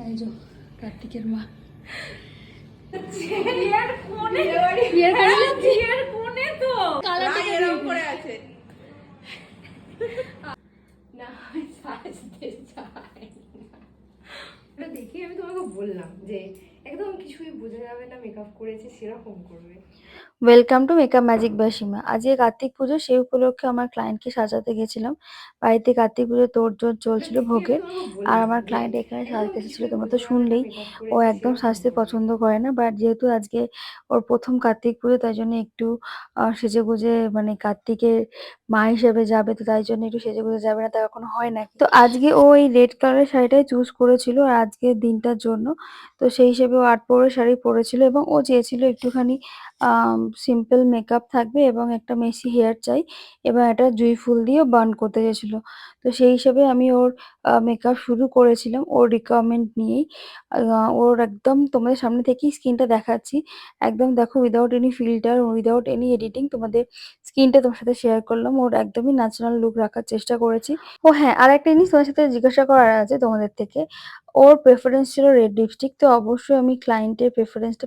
এই যে কার্তিকের মা দেখি আমি তোমাকে বললাম যে একদম কিছুই বোঝা যাবে না মেকআপ করেছে সেরকম করবে। Welcome to makeup magic by Seema. আজকে কার্তিক পুজো, সেই উপলক্ষে আমার ক্লায়েন্টকে সাজাতে গেছিলাম। বাড়িতে কার্তিক পুজো তোড়জোড় চলছিল ভোগের। আর আমার ক্লায়েন্ট এখানে সাজতে এসেছিল, তোমরা তো শুনলেই। ও একদম সাজতে পছন্দ করে না, বাট যেহেতু আজকে ওর প্রথম কার্তিক পুজো, তাই জন্য একটু সেজেগুজে, মানে কার্তিকের মা হিসেবে যাবে, তো তাই জন্য একটু সেজেগুজে যাবে না, তা কখনো হয় না। তো আজকে ও এই রেড কালারের শাড়িটাই চুজ করেছিল আর আজকের দিনটার জন্য। তো সেই হিসেবে ও ৮ পরের শাড়ি পরেছিল এবং ও চেয়েছিল একটুখানি সিম্পল মেকআপ থাকবে এবং একটা মেসি হেয়ার চাই, এবং একটা জুঁই ফুল দিয়েও বার্ন করতে চেয়েছিল। তো সেই হিসেবে আমি ওর মেকআপ শুরু করেছিলাম ওর রিকোয়ারমেন্ট নিয়েই। ওর একদম তোমাদের সামনে থেকেই স্কিনটা দেখাচ্ছি। একদম দেখো, without any filter, without any editing তোমাদের স্কিনটা তোমার সাথে শেয়ার করলাম। ওর একদমই ন্যাচারাল লুক রাখার চেষ্টা করেছি। ও হ্যাঁ, আর একটা জিনিস তোমার সাথে জিজ্ঞাসা করার আছে তোমাদের থেকে। ওর প্রেফারেন্স ছিল রেড লিপস্টিক, তো অবশ্যই আমি ক্লায়েন্টের প্রেফারেন্সটা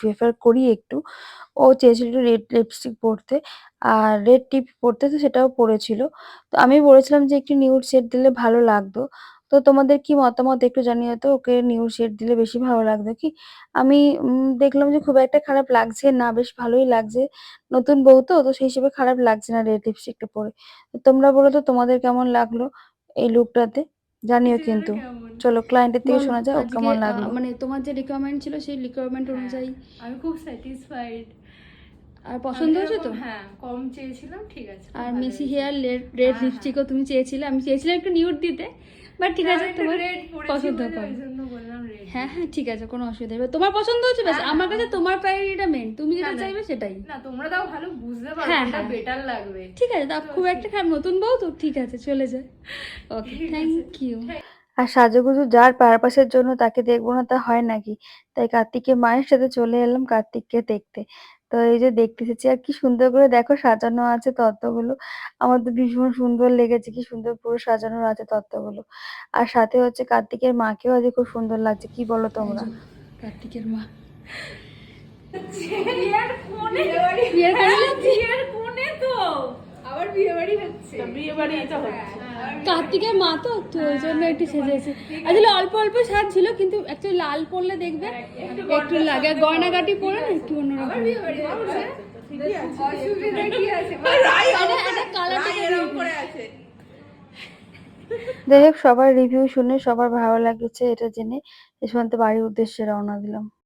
প্রেফার করি একটু। ও চেয়েছিল রেড লিপস্টিক পরতে আর রেড টিপ পরতে, তো সেটাও পরেছিল। তো আমি বলেছিলাম যে একটু নিউড শেড দিলে ভালো লাগতো। তো তোমাদের কি মতামত একটু জানিও তো, ওকে নিউড শেড দিলে বেশি ভালো লাগতো কি? আমি দেখলাম যে খুব একটা খারাপ লাগছে না, বেশ ভালোই লাগছে। নতুন বউ তো, তো সেই হিসেবে খারাপ লাগছে না রেড লিপস্টিকটা পরে। তো তোমরা বলো তো তোমাদের কেমন লাগলো এই লুকটাতে, জানিও কিন্তু। চলো ক্লায়েন্টের থেকে বলো শোনা যায় ও আজকে কেমন লাগলো। মানে তোমার যে রিকোয়ারমেন্ট ছিল সেই রিকোয়ারমেন্ট অনুযায়ী আমি খুব স্যাটিসফাইড। আর পছন্দ হয়েছে তো? হ্যাঁ, কম চেয়েছিলাম, ঠিক আছে। আর মেসি হেয়ার রেড লিপস্টিকও তুমি চেয়েছিলে, আমি চেয়েছিলাম একটু নিউড দিতে, বাট ঠিক আছে তোমার পছন্দ করো। হ্যাঁ হ্যাঁ ঠিক আছে, কোনো অসুবিধা নেই, তোমার পছন্দ হচ্ছে ব্যাস। আমার কাছে তোমার প্রায়োরিটিটা মেন, তুমি যেটা চাইবে সেটাই। না, তোমরা তাও ভালো বুঝতে পারবে, হ্যাঁ, এটা হ্যাঁ। বেটার লাগবে। ঠিক আছে, তা খুব একটা খারাপ, নতুন বউ তো, ঠিক আছে চলে যায়। ওকে, থ্যাংক ইউ। আর সাজুগুজু যার পারপাসের জন্য তাকে দেখবো না তা হয় নাকি? তাই কার্তিকের মায়ের সাথে চলে এলাম কার্তিককে দেখতে। তো এই যে দেখতে এসেছি, আর কি সুন্দর করে দেখো সাজানো আছে তত্ত্বগুলো। আমার তো ভীষণ সুন্দর লেগেছে, কি সুন্দর পুরো সাজানো আছে তত্ত্বগুলো। আর সাথে হচ্ছে কার্তিকের মাকেও আজকে খুব সুন্দর লাগছে, কি বলো তোমরা? কার্তিকের মা কার্তিকের মা তো ওই জন্য একটু সেজেছে। আসলে অল্প অল্প সাজ ছিল, কিন্তু অ্যাকচুয়ালি লাল পরলে দেখবে একটু লাগে, আর গয়নাগাটি পরে না একটু অন্যরকম। যাই হোক, সবার রিভিউ শুনে সবার ভালো লাগছে এটা জেনে, এ বাড়ির উদ্দেশ্যে রওনা দিলাম।